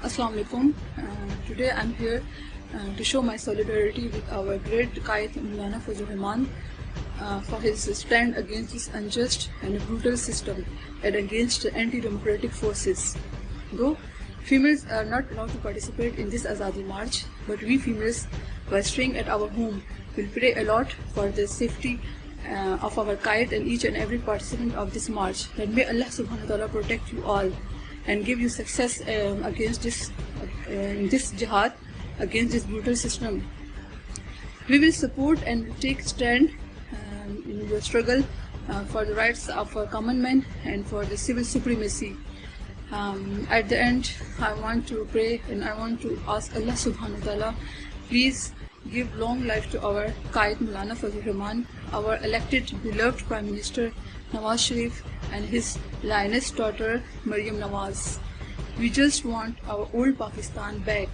Assalamu alaikum. Today I'm here to show my solidarity with our great Qaid Maulana Fazal Rehman for his stand against this unjust and brutal system and against anti-democratic forces. Though females are not allowed to participate in this Azaadi march, but we females, by staying at our home, will pray a lot for the safety of our Qaid and each and every participant of this march. And may Allah subhanahu wa ta'ala protect you all and give you success against this jihad, against this brutal system. We will support and take stand in your struggle for the rights of our common men and for the civil supremacy. At the end, I want to pray and I want to ask Allah subhanahu wa ta'ala, please give long life to our Qaid Maulana Fazal Rehman, our elected beloved Prime Minister Nawaz Sharif and his lioness daughter Maryam Nawaz. We just want our old Pakistan back.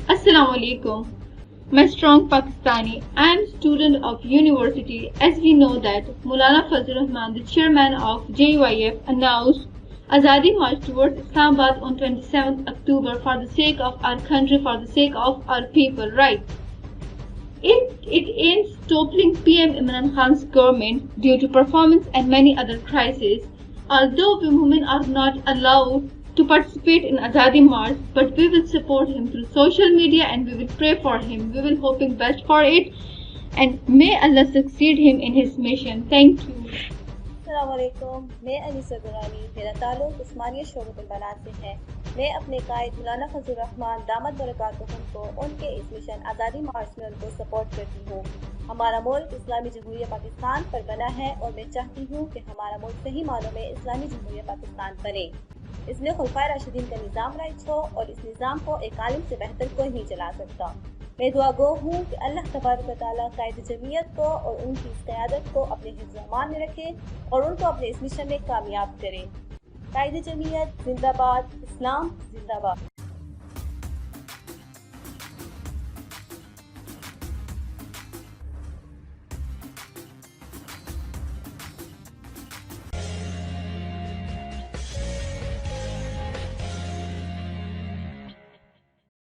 Assalamu alaikum. My strong Pakistani. I am a student of university. As we know that Maulana Fazal Rehman, the chairman of JYF, announced Azaadi march towards Islamabad on 27th October for the sake of our country, for the sake of our people, right? It aims toppling PM Imran Khan's government due to performance and many other crises. Although women are not allowed to participate in Azaadi march, but we will support him through social media and we will pray for him. We will hoping best for it and may Allah succeed him in his mission. Thank you. अस्सलामुअलैकुम, मैं अनीसा दुरानी, मेरा ताल्लुक़ उस्मानिया शोबे बनात से है। मैं अपने कायद मौलाना फजल रहमान दामद बरकातुहुम को उनके इस मिशन आज़ादी मार्च में उनको सपोर्ट करती हूँ। हमारा मुल्क इस्लामी जमहूरियत पाकिस्तान पर बना है और मैं चाहती हूँ कि हमारा मुल्क सही मानों में इस्लामी जमहूरियत पाकिस्तान बने। इसमें खुलफाए राशिदीन का निज़ाम राइज हो और इस निज़ाम को एक आलिम से बेहतर कोई नहीं चला सकता। मैं दुआ गो हूँ कि अल्लाह तबारक व तआला कायद जमीयत को और उनकी इस क़यादत को अपने हिफ्ज़-ए-अमान में रखे और उनको अपने इस मिशन में कामयाब करे। कायद जमीयत जिंदाबाद, इस्लाम जिंदाबाद।